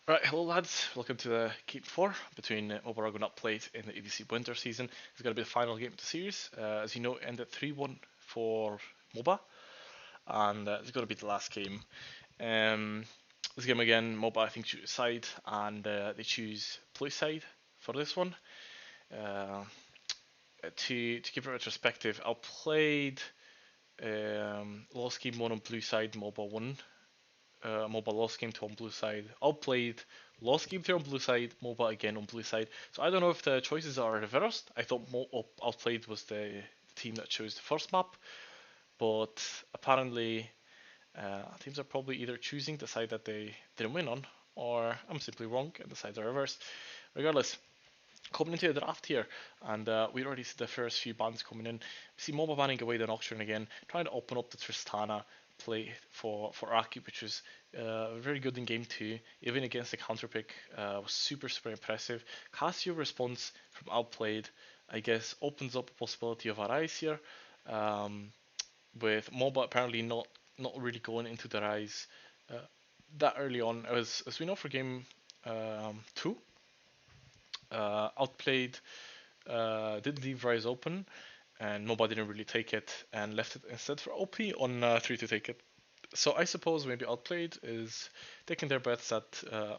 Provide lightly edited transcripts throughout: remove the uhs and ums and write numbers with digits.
Right, hello lads, welcome to the Game 4 between Mobile and Upplate in the EVC Winter season. It's going to be the final game of the series. As you know, it ended 3-1 for MOBA, and it's going to be the last game. Um, this game again, MOBA I think choose side, and they choose blue side for this one. Uh, to give it retrospective, I played last game 1 on blue side, MOBA 1 MOBA lost game 2 on blue side. I'll played lost game 3 on blue side, MOBA again on blue side. So I don't know if the choices are reversed. I thought Outplayed was the team that chose the first map, but apparently teams are probably either choosing the side that they didn't win on, or I'm simply wrong and the sides are reversed. Regardless, coming into the draft here, and we already see the first few bans coming in. We see MOBA banning away the Nocturne again, trying to open up the Tristana play for Aki, which was very good in game 2, even against the counter pick, was super impressive. Casio response from Outplayed, I guess, opens up a possibility of a rise here, um, with MOBA apparently not really going into the rise that early on, as we know for game 2. Outplayed did leave Rise open, and MOBA didn't really take it and left it instead for OP on 3 to take it. So I suppose maybe Outplayed is taking their bets that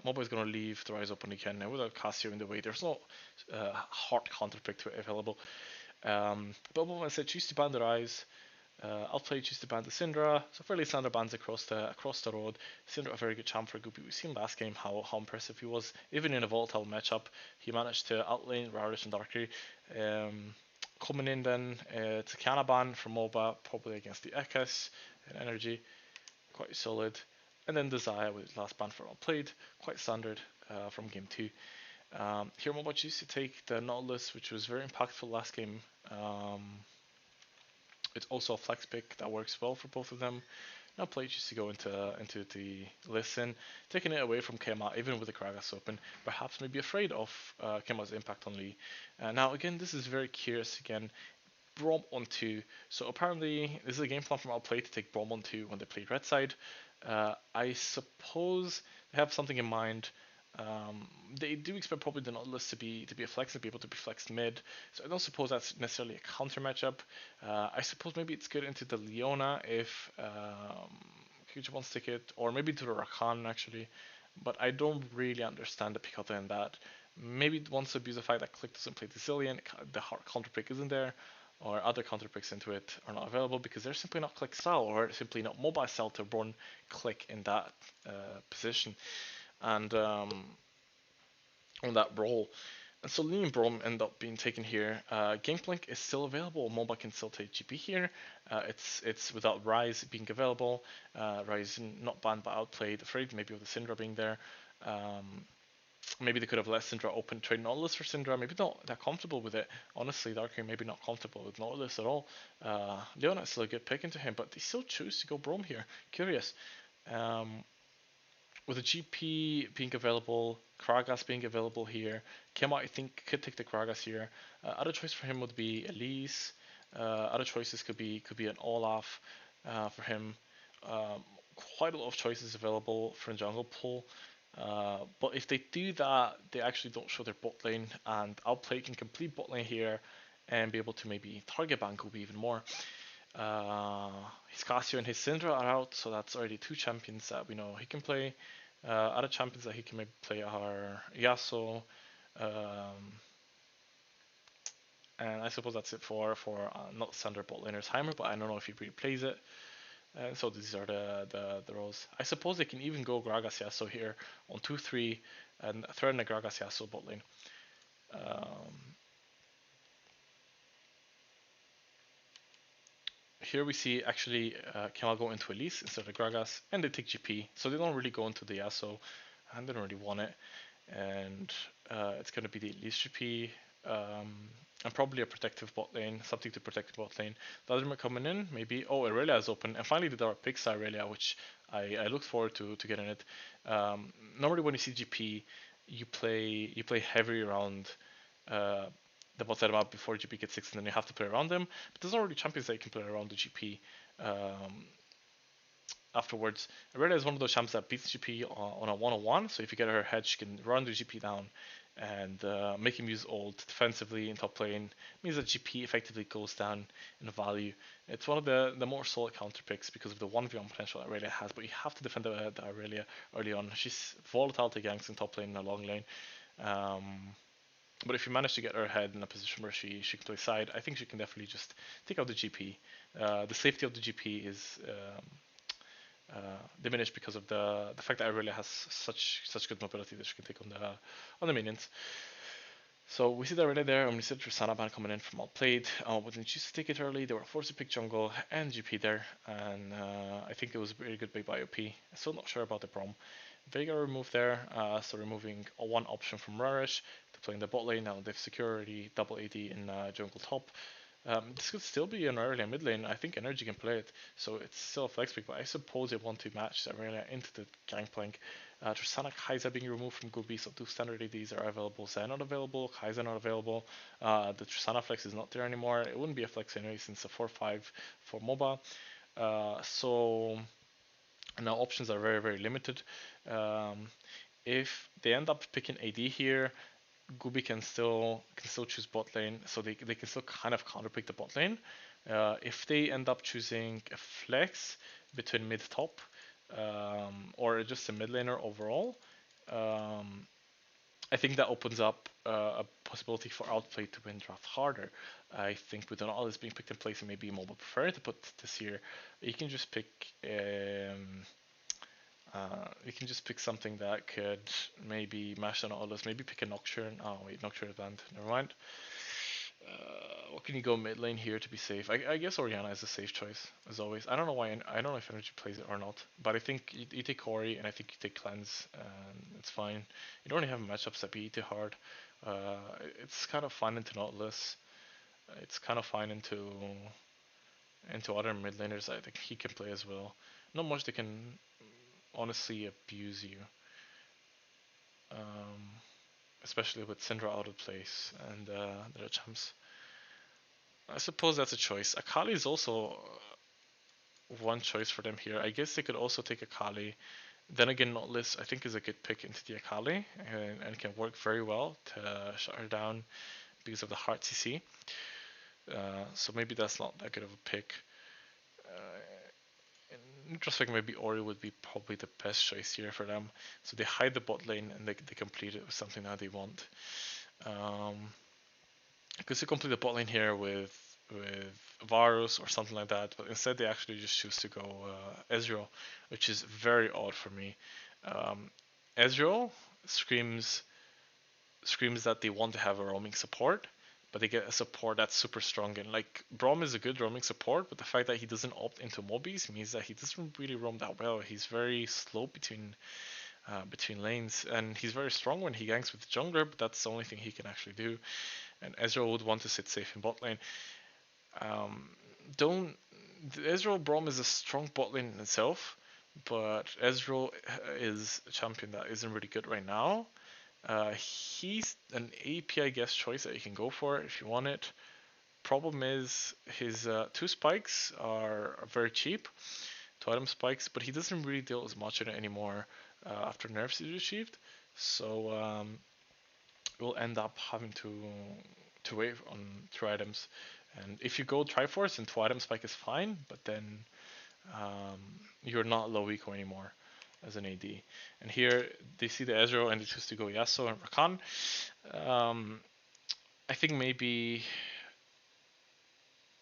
MOBA is going to leave the Rise open again, and without Casio in the way, there's no hard counter pick to it available. But MOBA said choose to ban the Rise. Outplayed choose to ban the Syndra, so fairly standard bans across the road. Syndra a very good champ for Guppy. We've seen last game how impressive he was, even in a volatile matchup. He managed to outlane Rarish and Darkrai. Coming in then to Canaban from MOBA, probably against the Ekis and Energy, quite solid. And then Desire with his last ban for Outplayed, quite standard from game 2. Here MOBA choose to take the Nautilus, which was very impactful last game. It's also a flex pick that works well for both of them. Now play just to go into the listen, taking it away from Kema, even with the Kragas open, perhaps maybe afraid of Kema's impact on Lee. Now again, this is very curious again. Brom on 2. So apparently this is a game plan from Outplay to take Brom on 2 when they played red side. I suppose they have something in mind. They do expect probably the Nautilus to be a flex and be able to be flexed mid. So I don't suppose that's necessarily a counter matchup. I suppose maybe it's good into the Leona if Kyuchi wants to take it, or maybe to the Rakan actually. But I don't really understand the pick other than that. Maybe it wants to abuse the fact that Click doesn't play Sicilian, the hard counter pick isn't there, or other counter picks into it are not available because they're simply not Click style or simply not mobile style to run Click in that position. And on that role. And so Lee and Brom end up being taken here. Gameplink is still available. MOBA can still take GP here. It's without Rise being available. Rise not banned but outplayed. Afraid maybe with the Syndra being there. Maybe they could have let Syndra open trade Nautilus for Syndra. Maybe not that comfortable with it. Honestly, Darkrai maybe not comfortable with Nautilus at all. Leona is still a good pick into him, but they still choose to go Brom here. Curious. Um, with a GP being available, Kragas being available here, Kema I think could take the Kragas here. Other choice for him would be Elise. Other choices could be an Olaf for him. Um, Quite a lot of choices available for a jungle pull. But if they do that, they actually don't show their bot lane, and Outplay can complete bot lane here and be able to maybe target Bankubi even more. His Casio and his Syndra are out, so that's already 2 champions that we know he can play. Other champions that he can maybe play are Yasuo, um, and I suppose that's it for not standard bot laners Heimer, but I don't know if he really plays it. And so these are the roles. I suppose they can even go Gragas Yasuo here on 2-3 and threaten a Gragas Yasuo bot lane. Um, Here we see actually Kemal go into Elise instead of Gragas, and they take GP, so they don't really go into the Yasuo, and they don't really want it. And it's going to be the Elise GP, and probably a protective bot lane, something to protect the bot lane. The other coming in, maybe. Oh, Aurelia is open, and finally the picks Aurelia, which I look forward to getting it. Normally when you see GP, you play heavy around the bot side map before GP gets 6, and then you have to play around them. But there's already champions that you can play around the GP. Um, afterwards. Aurelia is one of those champs that beats GP on a 1-on-1, so if you get her ahead, she can run the GP down and make him use ult defensively in top lane. It means that GP effectively goes down in value. It's one of the more solid counter picks because of the 1v1 potential that Aurelia has, but you have to defend the Aurelia early on. She's volatile to ganks in top lane and a long lane. But if you manage to get her ahead in a position where she can play side, I think she can definitely just take out the GP. The safety of the GP is diminished because of the fact that Aurelia has such good mobility that she can take on the minions. So we see that Aurelia there, and we see Tristana ban coming in from outplayed. But then choose to take it early. They were forced to pick jungle and GP there, and I think it was a very good pick by OP. Still not sure about the Brom. Veigar removed there, so removing one option from Rarish to play in the bot lane. Now they've security double AD in jungle top. This could still be an early and mid lane. I think Energy can play it, so it's still a flex pick, but I suppose they want to match Aurelia into the gangplank. Tristana Kai'Sa being removed from Gobi, so 2 standard ADs are available. Zen not available, Kai'Sa not available. The Tristana flex is not there anymore. It wouldn't be a flex anyway since it's a 4-5 for MOBA. So now options are very limited. If they end up picking AD here, Gubi can still choose bot lane, so they can still kind of counterpick the bot lane. If they end up choosing a flex between mid top or just a mid laner overall, I think that opens up a possibility for Outplay to win draft harder. I think with all this being picked in place, and maybe mobile prefer to put this here, you can just pick. You can just pick something that could maybe mash on all this. Maybe pick a Nocturne. Oh wait, Nocturne is banned. Never mind. What can you go mid lane here to be safe? I guess Orianna is a safe choice as always. I don't know why. I don't know if Energy plays it or not. But I think you take Ori and I think you take Cleanse and it's fine. You don't really have matchups that beat too hard. It's kind of fine into Nautilus. It's kind of fine into other mid laners. I think he can play as well. Not much they can honestly abuse you, especially with Syndra out of place and the champs. I suppose that's a choice. Akali is also one choice for them here. I guess they could also take Akali. Then again, Nautilus I think is a good pick into the Akali and can work very well to shut her down because of the heart CC. So maybe that's not that good of a pick. In retrospect, maybe Ori would be probably the best choice here for them. So they hide the bot lane and they complete it with something that they want. Because they complete the bot lane here with Varus or something like that, but instead they actually just choose to go Ezreal, which is very odd for me. Ezreal screams that they want to have a roaming support, but they get a support that's super strong. And like Braum is a good roaming support, but the fact that he doesn't opt into mobbies means that he doesn't really roam that well. He's very slow between lanes, and he's very strong when he ganks with the jungler, but that's the only thing he can actually do. And Ezreal would want to sit safe in bot lane. Ezreal Braum is a strong bot lane in itself, but Ezreal is a champion that isn't really good right now. He's an API guess choice that you can go for if you want it. Problem is his 2 spikes are very cheap, 2 item spikes, but he doesn't really deal as much in it anymore after nerfs is achieved. So we'll end up having to wait on 2 items. And if you go Triforce, then 2 item spike is fine, but then you're not low eco anymore as an AD. And here they see the Ezreal and they choose to go Yasuo and Rakan. I think maybe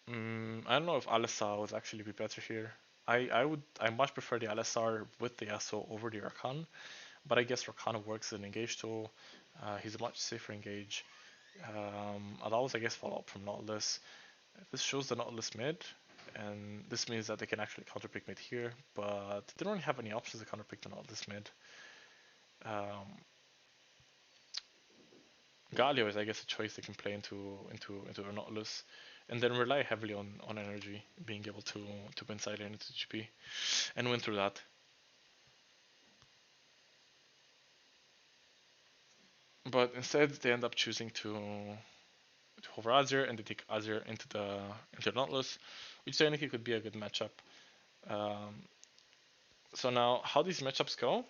I don't know if Alistar would actually be better here. I much prefer the Alistar with the Yasuo over the Rakan, but I guess Rakan works as an engage tool. He's a much safer engage. Allows I guess follow up from Nautilus. This shows the Nautilus mid, and this means that they can actually counterpick mid here, but they don't really have any options to counterpick the Nautilus mid. Galio is I guess a choice they can play into a Nautilus, and then rely heavily on energy, being able to win side lane into GP, and win through that. But instead they end up choosing to hover Azir, and they take Azir into Nautilus, which technically could be a good matchup. So now, how these matchups go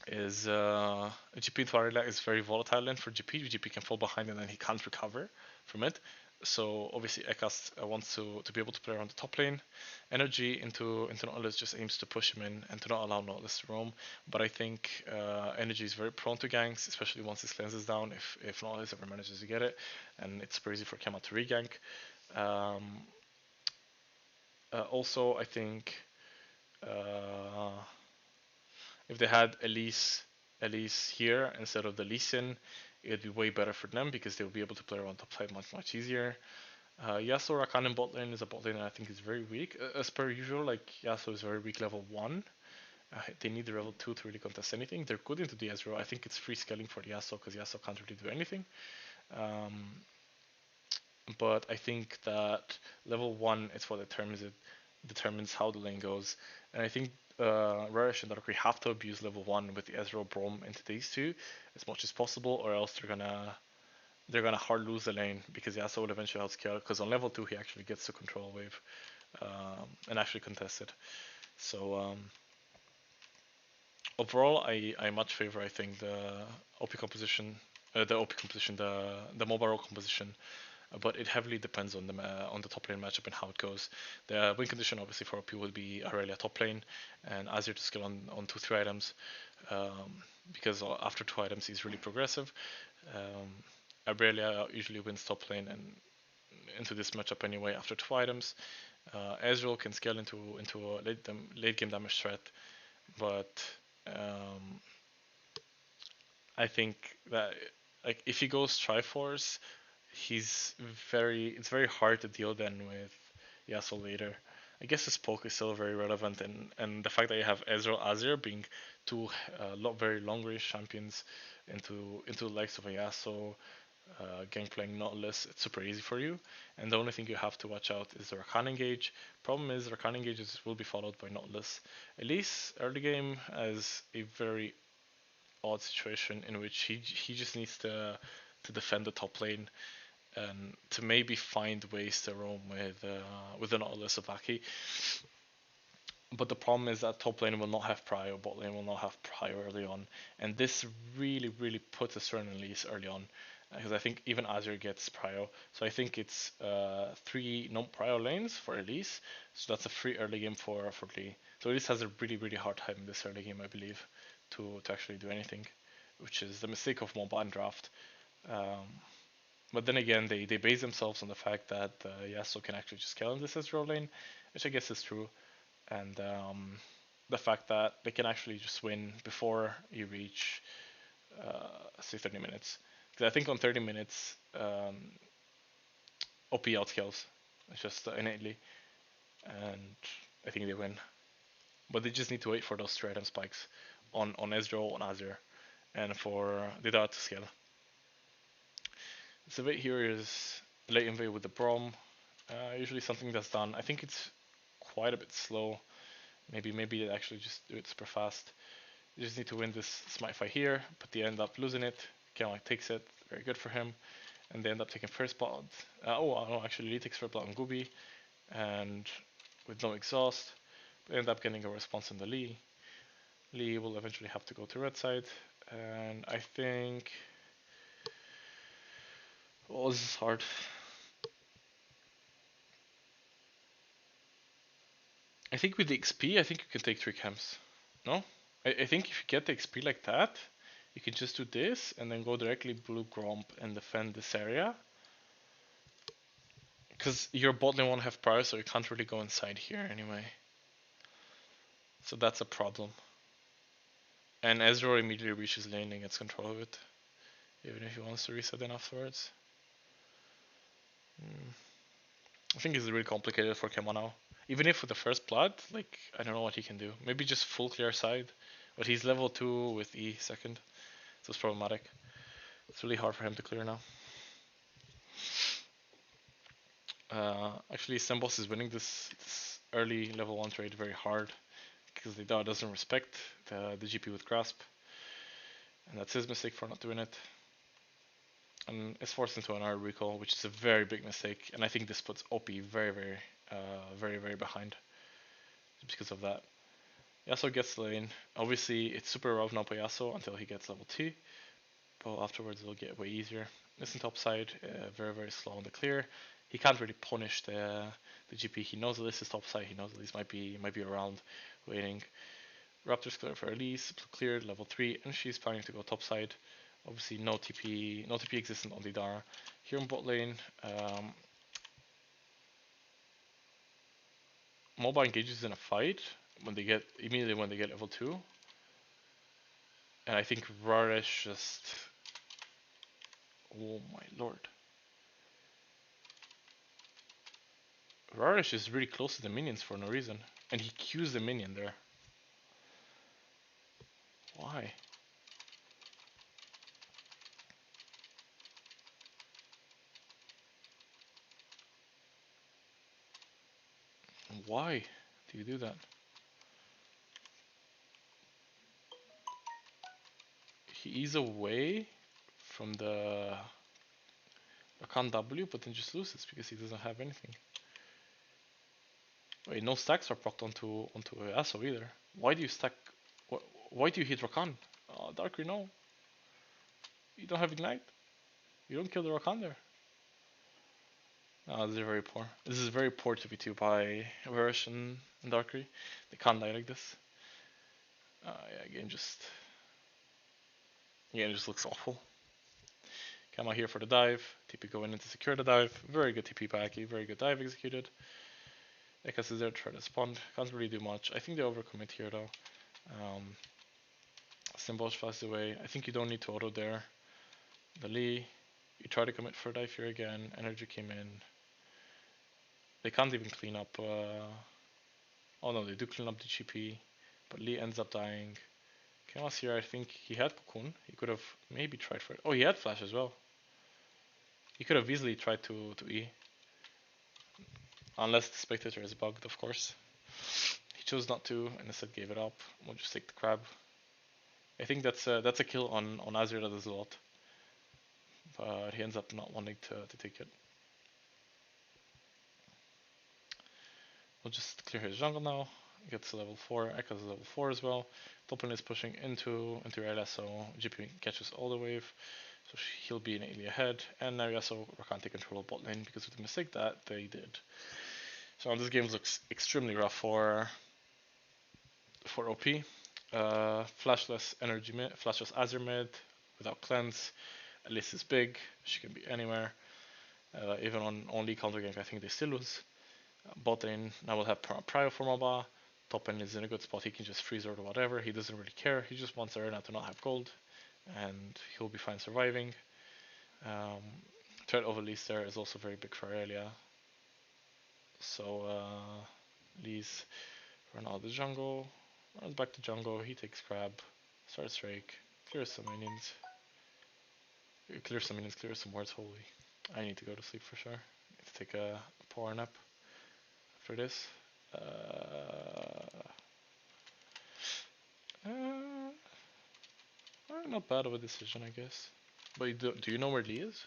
is GP into Arela is very volatile lane for GP. GP can fall behind and then he can't recover from it. So obviously Ekas wants to be able to play around the top lane. Energy into Nautilus just aims to push him in and to not allow Nautilus to roam. But I think Energy is very prone to ganks, especially once his cleanse is down, if Nautilus ever manages to get it. And it's super easy for Kema to regank. Um, Also, I think uh, if they had Elise here instead of the Lee Sin, it'd be way better for them because they'll be able to play around top side much easier. Yasuo Rakan in bot lane is a bot lane that I think is very weak. As per usual, like Yasuo is very weak level 1. They need the level 2 to really contest anything. They're good into the Ezreal. I think it's free scaling for the Yasuo because Yasuo can't really do anything. Um, but I think that level 1 is what determines how the lane goes. And I think Rarish and Darkrai have to abuse level 1 with the Ezreal Braum into these two as much as possible, or else they're gonna hard lose the lane because Yasuo will eventually outscale. Because on level 2 he actually gets to control wave and actually contest it. So overall, I much favor, I think, the OP composition, the mobile role composition, but it heavily depends on the top lane matchup and how it goes. The win condition obviously for OP will be Aurelia top lane and Azir to skill on 2-3 items, because after 2 items he's really progressive. Aurelia usually wins top lane and into this matchup anyway after 2 items. Ezreal can scale into a late game damage threat, but um, I think that like if he goes Triforce, it's very hard to deal then with Yasuo later. I guess his poke is still very relevant, and the fact that you have Ezreal Azir being two very long range champions into the likes of a Yasuo, Gangplank, Nautilus, it's super easy for you. And the only thing you have to watch out is the Rakan engage. Problem is Rakan engages will be followed by Nautilus. Elise early game as a very odd situation in which he just needs to defend the top lane and to maybe find ways to roam with an Nautilus Obaki. But the problem is that top lane will not have prio, bot lane will not have prio early on, and this really puts a strain on Elise early on, because I think even Azir gets prio. So I think it's 3 non-prio lanes for Elise, so that's a free early game for Lee. So Elise has a really hard time in this early game, I believe, to actually do anything, which is the mistake of MOBA and draft. Um, but then again, they base themselves on the fact that Yasuo can actually just kill in this Ezreal lane, which I guess is true, and the fact that they can actually just win before you reach, say, 30 minutes. Because I think on 30 minutes, OP outscales just innately, and I think they win. But they just need to wait for those 3 item spikes on Ezreal, on Azir, and for the dart to scale. So right here is late invade with the Braum. Usually something that's done. I think it's quite a bit slow. Maybe it actually just do it super fast. You just need to win this smite fight here, but they end up losing it. Kenlek takes it, very good for him. And they end up taking first blood. No, actually Lee takes first blood on Gooby, and with no exhaust, they end up getting a response on the Lee. Lee will eventually have to go to red side, and I think, oh, this is hard. I think with the XP, I think you can take 3 camps. No? I think if you get the XP like that, you can just do this and then go directly blue Gromp and defend this area. Because your bot lane won't have prior, so you can't really go inside here anyway. So that's a problem. And Ezreal immediately reaches lane and gets control of it, even if he wants to reset in afterwards. I think it's really complicated for Kemo now. Even if with the first blood, like, I don't know what he can do. Maybe just full clear side. But he's level 2 with E second, so it's problematic. It's really hard for him to clear now. Actually, Sembos is winning this early level 1 trade very hard because the DAO doesn't respect the GP with Grasp. And that's his mistake for not doing it. And it's forced into an R recall, which is a very big mistake. And I think this puts OP very behind just because of that. Yasuo gets the lane. Obviously, it's super rough now by Yasuo until he gets level 2, but afterwards it'll get way easier. Listen top side, very very slow on the clear. He can't really punish the GP. He knows that this is top side. He knows that this might be around waiting. Raptor's clear for Elise, cleared level 3, and she's planning to go top side. Obviously, no TP existent on the Dara. Here in bot lane, Mobile engages in a fight when they get immediately when they get level 2, and I think Raresh just, oh my lord, Raresh is really close to the minions for no reason, and he Qs the minion there. Why? Why do you do that? He is away from the Rakan W, but then just loses because he doesn't have anything. Wait, no stacks are procced onto Yasuo either. Why do you stack? Why do you hit Rakan? Darkry, no. You don't have ignite. You don't kill the Rakan there. This is very poor. This is very poor 2v2 by Verish and Darkry. They can't die like this. Yeah, game just looks awful. Kama here for the dive. TP going in to secure the dive. Very good TP by Aki. Very good dive executed. Ekas is there to try to spawn. Can't really do much. I think they overcommit here though. Symbols flashed away. I think you don't need to auto there. The Lee. You try to commit for dive here again. Energy came in. They can't even clean up. Oh no, they do clean up the GP. But Lee ends up dying. Chaos here, I think he had Cocoon. He could have maybe tried for it. Oh, he had Flash as well. He could have easily tried to E. Unless the Spectator is bugged, of course. He chose not to and instead gave it up. We'll just take the crab. I think that's a kill on Azir that does a lot. But he ends up not wanting to take it. We'll just clear his jungle now. Gets level 4. Ekka's level 4 as well. Top lane is pushing into Rayla, so GP catches all the wave. So he'll be innately ahead. And now Yasuo can't take control of bot lane because of the mistake that they did. So this game looks extremely rough for OP. Flashless energy mid, flashless Azir mid without cleanse. Alice is big. She can be anywhere. Even on only counter gank, I think they still lose. Bot lane now will have Prio for MOBA. Top lane is in a good spot. He can just freeze or whatever. He doesn't really care. He just wants Arena to not have gold, and he'll be fine surviving. Threat of Elise there is also very big for Aurelia. So Elise run out of the jungle, runs back to jungle. He takes crab, starts rake, clears some minions. Clear some minions, clear some wards. Holy, I need to go to sleep for sure. I need to take a power nap after this. Not bad of a decision, I guess. But do you know where Lee is?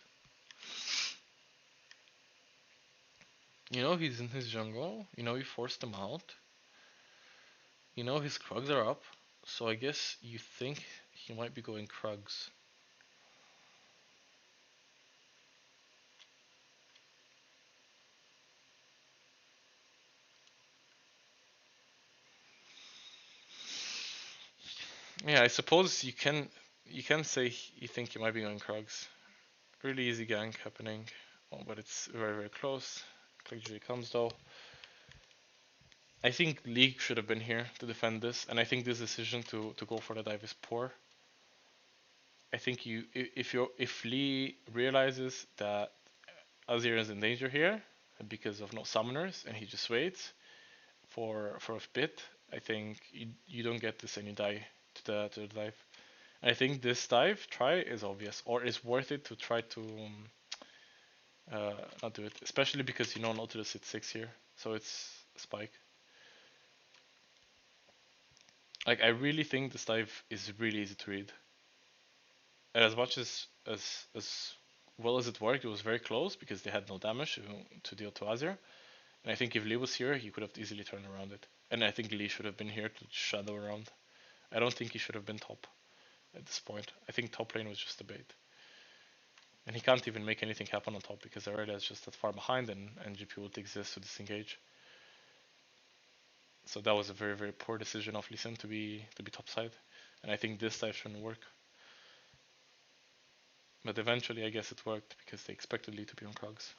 You know he's in his jungle. You know you forced him out. You know his Krugs are up. So I guess you think he might be going Krugs. Yeah, I suppose you can say you think you might be going Krugs. Really easy gank happening. Oh, but it's very very close. Click G comes though. I think League should have been here to defend this, and I think this decision to go for the dive is poor. I think if Lee realizes that Azir is in danger here because of no summoners and he just waits for a bit, I think you don't get this and you die to the dive. And I think this dive try is obvious or is worth it to try to not do it, especially because you know Nautilus hits 6 here, so it's spike. Like I really think this dive is really easy to read. And as much as well as it worked, it was very close because they had no damage to deal to Azir. And I think if Lee was here, he could have easily turned around it. And I think Lee should have been here to shadow around. I don't think he should have been top at this point. I think top lane was just a bait. And he can't even make anything happen on top because Aurelia is just that far behind and GP will take this to disengage. So that was a very, very poor decision of Lee Sin to be topside. And I think this dive shouldn't work. But eventually I guess it worked because they expected Lee to be on Krugs.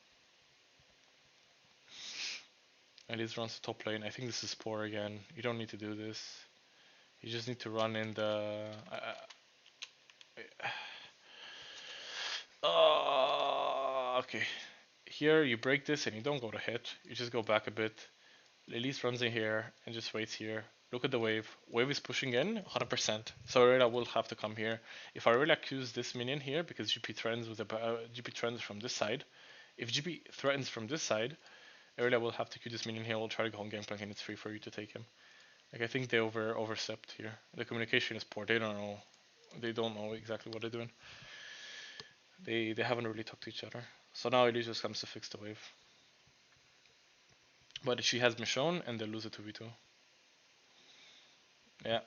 Elise runs to top lane. I think this is poor again. You don't need to do this. You just need to run in the... okay. Here you break this and you don't go to hit. You just go back a bit. Elise runs in here and just waits here. Look at the wave. Wave is pushing in 100%. So Aurelia will have to come here. If Aurelia queues this minion here, because GP threatens with GP threatens from this side. If GP threatens from this side, Aurelia will have to queue this minion here. Will try to go on Gangplank and it's free for you to take him. Like I think they overstepped here. The communication is poor. They don't know. They don't know exactly what they're doing. They haven't really talked to each other. So now Elise just comes to fix the wave. But she has been shown and they lose it 2v2. Yeah.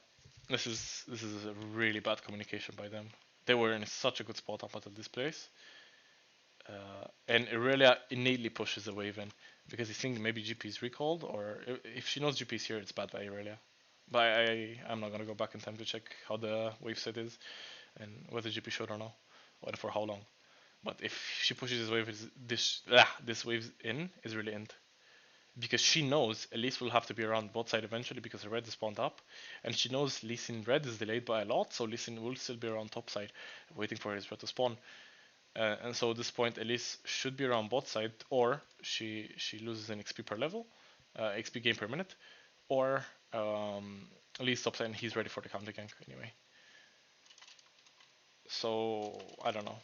This is a really bad communication by them. They were in such a good spot up at this place. And Aurelia innately pushes the wave in because he thinks maybe GP is recalled, or if she knows GP is here, it's bad by Aurelia. But I'm not gonna go back in time to check how the wave set is and whether GP should or not, or for how long. But if she pushes this wave, this wave in is really int. Because she knows Elise will have to be around bot side eventually because the red is spawned up, and she knows Lee Sin red is delayed by a lot, so Lee Sin will still be around top side, waiting for his red to spawn. And so at this point, Elise should be around bot side, or she loses an XP per level, XP gain per minute, or Elise top side and he's ready for the counter gank anyway. So I don't know,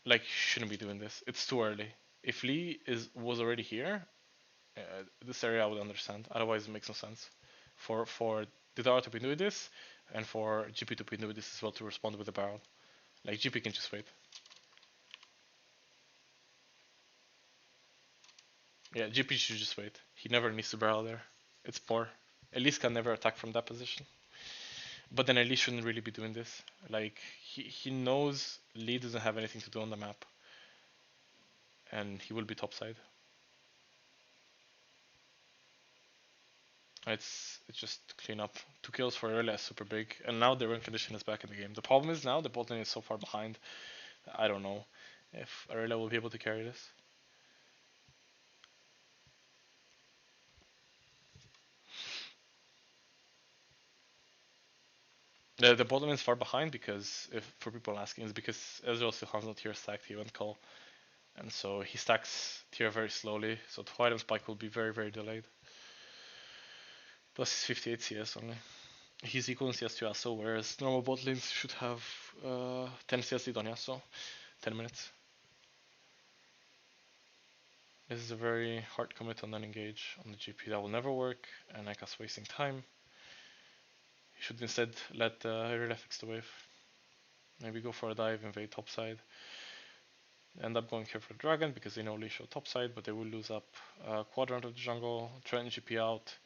like shouldn't be doing this. It's too early. If Lee was already here, this area I would understand. Otherwise, it makes no sense. For Didara to be doing this, and for GP to be doing this as well to respond with a barrel. Like GP can just wait. Yeah, GP should just wait. He never needs to barrel there. It's poor. Elise can never attack from that position. But then Elise shouldn't really be doing this. Like he knows Lee doesn't have anything to do on the map, and he will be topside. It's just clean up. 2 kills for Aurelia is super big, and now the win condition is back in the game. The problem is now the bot lane is so far behind. I don't know if Aurelia will be able to carry this. The bot lane is far behind because, if for people asking, is because Ezreal still has no tier stacked. He went call, and so he stacks tier very slowly. So the item spike will be very, very delayed. Plus 58 CS only. He's equal in CS to Yasuo, whereas normal bot lanes should have 10 CS lead on Yasuo, 10 minutes. This is a very hard commit on non-engage on the GP. That will never work, and Nika's wasting time. You should instead let Aurelia fix the wave. Maybe go for a dive, invade topside. End up going here for the dragon because they know Lee show topside, but they will lose up quadrant of the jungle, Trent GP out.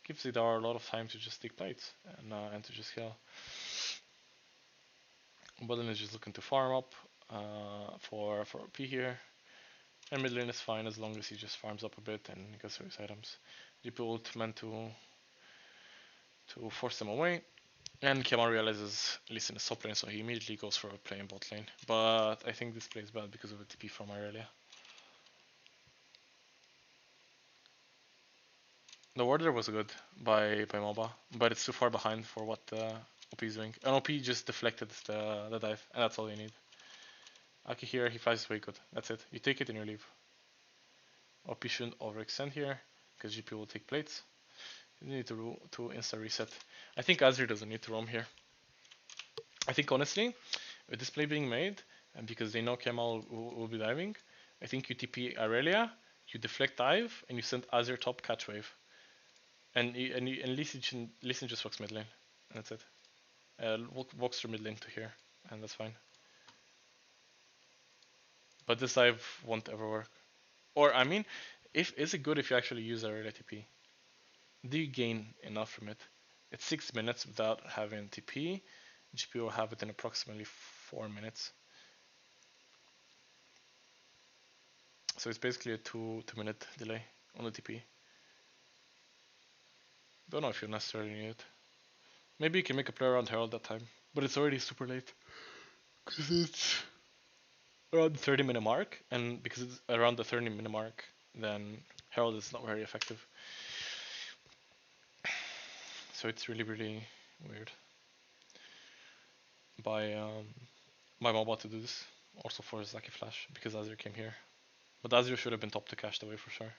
Gives Zidar a lot of time to just take plates and to just kill. Bottom is just looking to farm up for P here. And mid lane is fine as long as he just farms up a bit and gets through his items. GP ult meant to force them away. And Kiamar realizes Lee Sin is top lane, so he immediately goes for a play in bot lane. But I think this play is bad because of a TP from Aurelia. The warder was good by MOBA, but it's too far behind for what OP is doing. And OP just deflected the dive, and that's all you need. Aki here, he flies way good. That's it. You take it and you leave. OP shouldn't overextend here, because GP will take plates. You need to insta reset. I think Azir doesn't need to roam here. I think honestly, with this play being made, and because they know Kemal will be diving, I think you TP Aurelia, you deflect dive, and you send Azir top catch wave. And Lee Sin just walks mid lane, and that's it. Walks through mid lane to here, and that's fine. But this dive won't ever work. Or I mean, is it good if you actually use Aurelia TP? do you gain enough from it? It's 6 minutes without having TP. GP will have it in approximately 4 minutes. So it's basically a 2 minute delay on the TP. Don't know if you necessarily need it. Maybe you can make a play around Herald that time, but it's already super late. Because it's around the 30-minute mark, and because it's around the 30-minute mark, then Herald is not very effective. So it's really, really weird by mobile to do this. Also for his Lucky Flash, because Azir came here. But Azir should have been top to cash away for sure.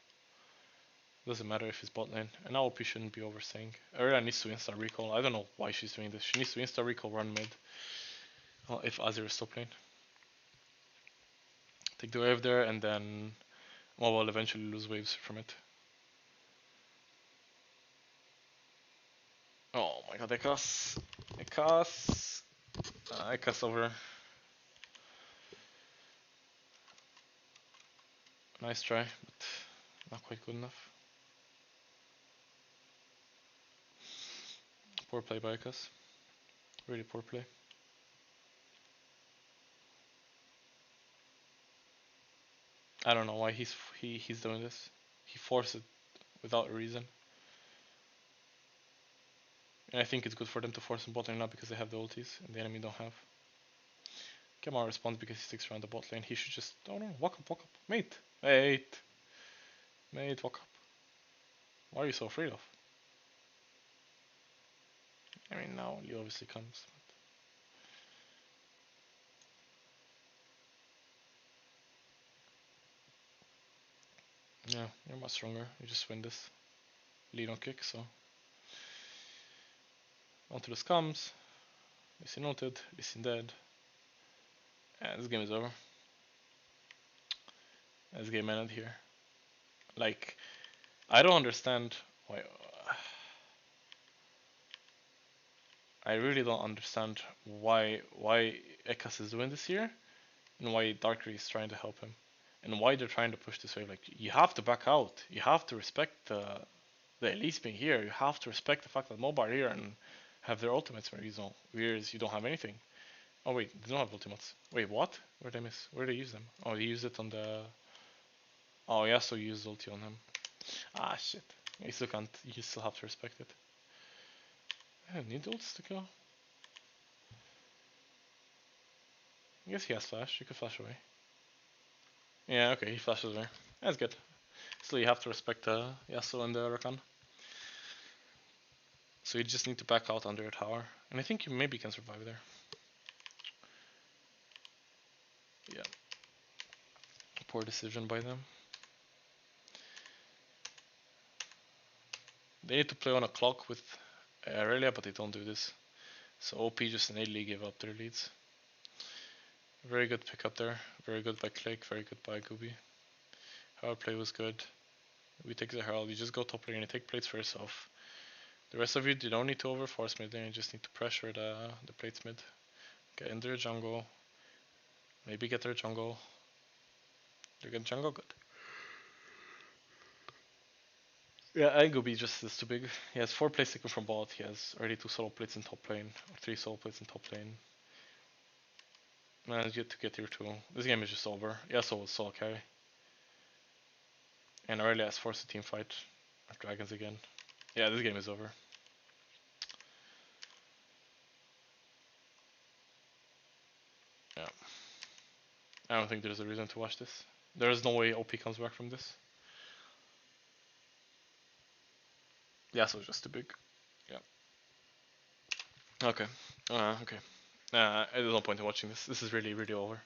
Doesn't matter if he's bot lane. And now OP shouldn't be overstaying. Arya needs to insta recall. I don't know why she's doing this. She needs to insta recall run mid. If Azir is top lane. Take the wave there and then mobile eventually lose waves from it. Oh my god, Ekas. Ekas. Ekas over. Nice try, but not quite good enough. Poor play by Ekas. Really poor play. I don't know why he's doing this. He forced it without a reason. And I think it's good for them to force him bot lane now because they have the ultis and the enemy don't have. Kemar responds because he sticks around the bot lane. He should just, oh no, walk up, mate. Mate, walk up. What are you so afraid of? I mean, now Lee obviously comes. Yeah, you're much stronger. You just win this. Lee don't kick, so. Onto the scums. Lee Sin ulted, Lee Sin dead. And this game is over. This game ended here. Like, I don't understand why. I really don't understand why Ekas is doing this here, and why Darkrai is trying to help him, and why they're trying to push this wave. Like, you have to back out. You have to respect the elites being here. You have to respect the fact that MOBA are here and have their ultimates, whereas you don't have anything. Oh wait, they don't have ultimates. Wait, what? Where did I miss? Where did they use them? Oh, they used it on the. Oh yeah, so you used ulti on him. Ah shit. You still can't. You still have to respect it. I don't need ults to kill. I guess he has flash. You could flash away. Yeah, okay, he flashes away. That's good. Still, you have to respect Yasuo and the Rakan. So you just need to back out under a tower. And I think you maybe can survive there. Yeah. Poor decision by them. They need to play on a clock with Aurelia, but they don't do this. So OP just innately give up their leads. Very good pick up there. Very good by Click. Very good by Gooby. Our play was good. We take the Herald. You just go top lane and take plates for yourself. The rest of you don't need to overforce mid lane. You just need to pressure the plates mid. Get in their jungle. Maybe get their jungle. They get jungle, good. Yeah, I Gooby just is too big. He has 4 plates taken from bot. He has already 2 solo plates in top lane. Or 3 solo plates in top lane. Man, yet to get here too. This game is just over. Yasuo was solo carry. And Aurelia has forced a team fight. Dragons again. Yeah, this game is over. Yeah. I don't think there's a reason to watch this. There is no way OP comes back from this. Yasuo is just too big. Yeah. Okay. Okay. There's no point in watching this. This is really, really over.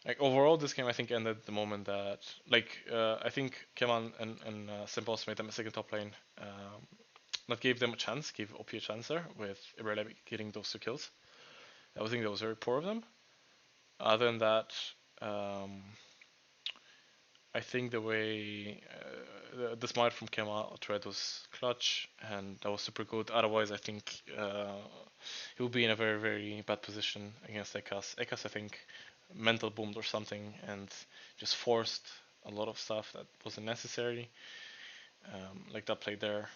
Like overall, this game I think ended the moment that I think Keman and Simpos made them a second top lane. That gave them a chance, gave OP a chance there with Irelia getting those 2 kills. I think that was very poor of them. Other than that, I think the way the smite from Kema Tread was clutch and that was super good. Otherwise, I think he would be in a very, very bad position against Ekas. Ekas, I think, mental boomed or something and just forced a lot of stuff that wasn't necessary. like that played there.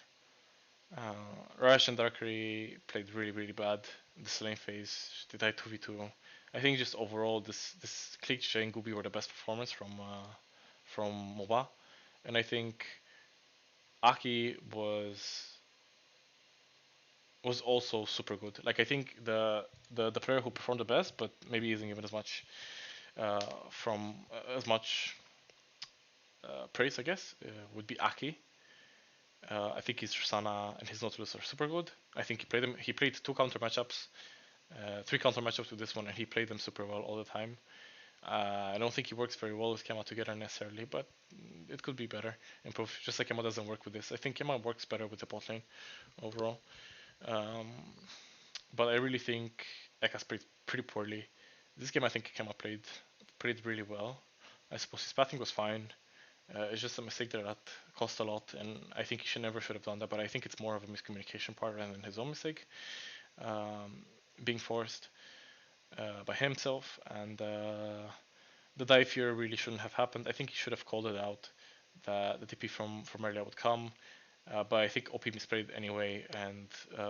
Rush and Darkrai played really bad in this lane phase. They died 2v2. I think just overall this Klitsch and Gubi were the best performance from MOBA, and I think Aki was also super good. Like I think the player who performed the best, but maybe isn't given as much from as much praise, I guess, would be Aki. I think his Tristana and his Nautilus are super good. I think he played them. He played two counter matchups, three counter matchups with this one, and he played them super well all the time. I don't think he works very well with Kema together necessarily, but it could be better. Improve. Just like Kema doesn't work with this. I think Kema works better with the bot lane overall. Um, but I really think Ekas played pretty poorly. This game I think Kema played really well. I suppose his pathing was fine. It's just a mistake there that cost a lot, and I think he should have done that. But I think it's more of a miscommunication part rather than his own mistake, being forced by himself. And the dive here really shouldn't have happened. I think he should have called it out that the TP from earlier would come. But I think OP misplayed anyway, and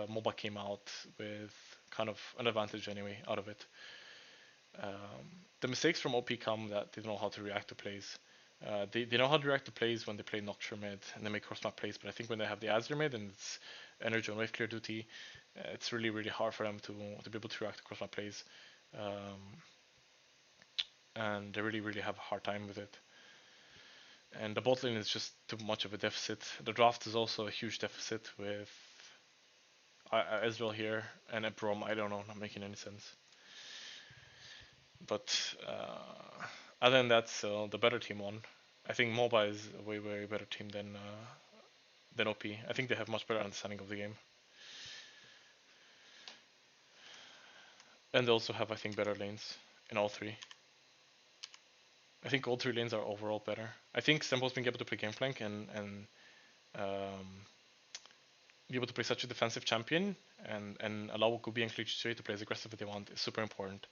MOBA came out with kind of an advantage anyway out of it. The mistakes from OP come that they don't know how to react to plays. They know how to react to plays when they play Nocturne mid and they make cross map plays, but I think when they have the Azure mid and it's energy on wave clear duty, it's really hard for them to be able to react to cross map plays, and they really have a hard time with it. And the bot lane is just too much of a deficit. The draft is also a huge deficit with Ezreal here and Ebrom. I don't know, not making any sense. But other than that, so the better team won. I think MOBA is a way better team than OP. I think they have much better understanding of the game, and they also have I think better lanes in all three. I think all three lanes are overall better. I think Sempo's being able to play Gangplank and um, be able to play such a defensive champion and allow Gubi and Klitsch to play as aggressive as they want is super important.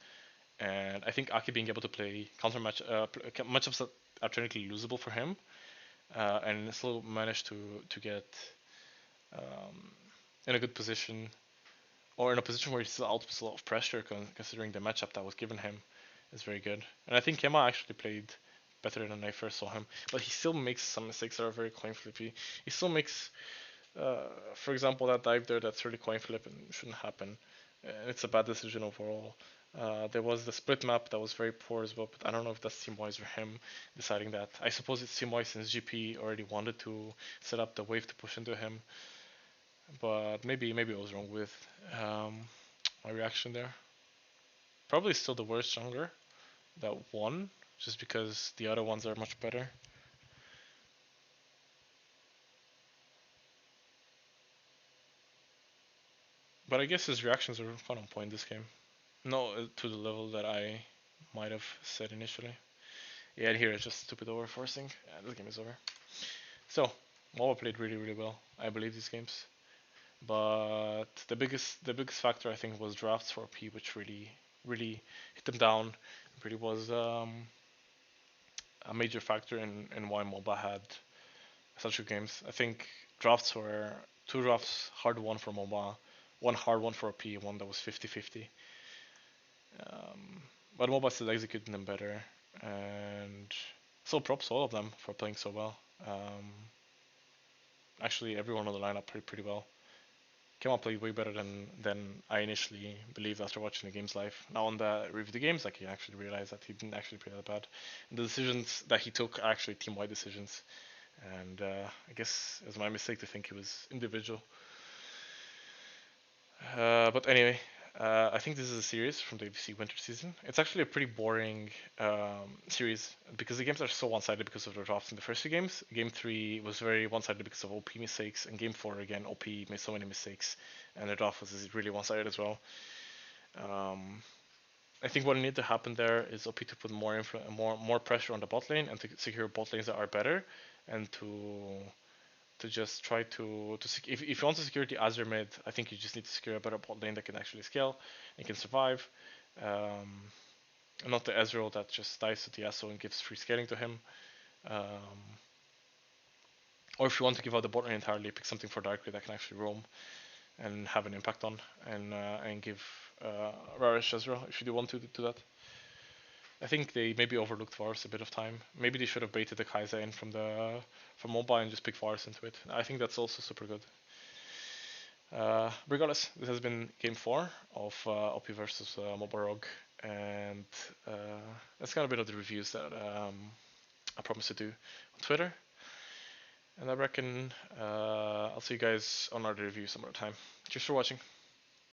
And I think Aki being able to play counter matchups that are technically losable for him, and still managed to get um, in a good position, or in a position where he still outputs a lot of pressure considering the matchup that was given him, is very good. And I think Kema actually played better than I first saw him, but he still makes some mistakes that are very coin flippy. He still makes, for example, that dive there that's really coin flip and shouldn't happen. And it's a bad decision overall. There was the split map that was very poor as well, but I don't know if that's team wise or him deciding that. I suppose it's team wise since GP already wanted to set up the wave to push into him, but maybe I was wrong with um, my reaction there. Probably still the worst jungler that won, just because the other ones are much better. But I guess his reactions are fun on point this game. Not to the level that I might have said initially. Yeah, here it's just stupid overforcing. Yeah, this game is over. So, MOBA played really well. I believe these games. But the biggest factor I think was drafts for P, which really hit them down. Really was a major factor in why MOBA had such good games. I think drafts were two drafts hard won for MOBA, one hard one for P, one that was 50-50. But MOBA still executing them better, and so props all of them for playing so well. Actually, everyone on the lineup played pretty well. Kema played way better than I initially believed after watching the games live. Now on the review of the games, like, he actually realized that he didn't actually play that bad. And the decisions that he took are actually team-wide decisions, and I guess it was my mistake to think it was individual. But anyway, I think this is a series from the EVC Winter season. It's actually a pretty boring series because the games are so one-sided because of the drafts in the first two games. Game 3 was very one-sided because of OP mistakes, and Game 4 again, OP made so many mistakes, and the draft was really one-sided as well. I think what needed to happen there is OP to put more pressure on the bot lane and to secure bot lanes that are better, and to just try if you want to secure the Azure mid, I think you just need to secure a better bot lane that can actually scale and can survive. Not the Ezreal that just dies to the Yasuo and gives free scaling to him. Um, Or if you want to give out the bot lane entirely, pick something for Darkrai that can actually roam and have an impact on, and give Rarish as well if you do want to do that. I think they maybe overlooked Varus a bit of time. Maybe they should have baited the Kaiser in from mobile and just pick Varus into it. I think that's also super good. Regardless, this has been game 4 of OP versus Mobile Rogue, and that's kind of a bit of the reviews that I promised to do on Twitter. And I reckon I'll see you guys on another review some other time. Cheers for watching.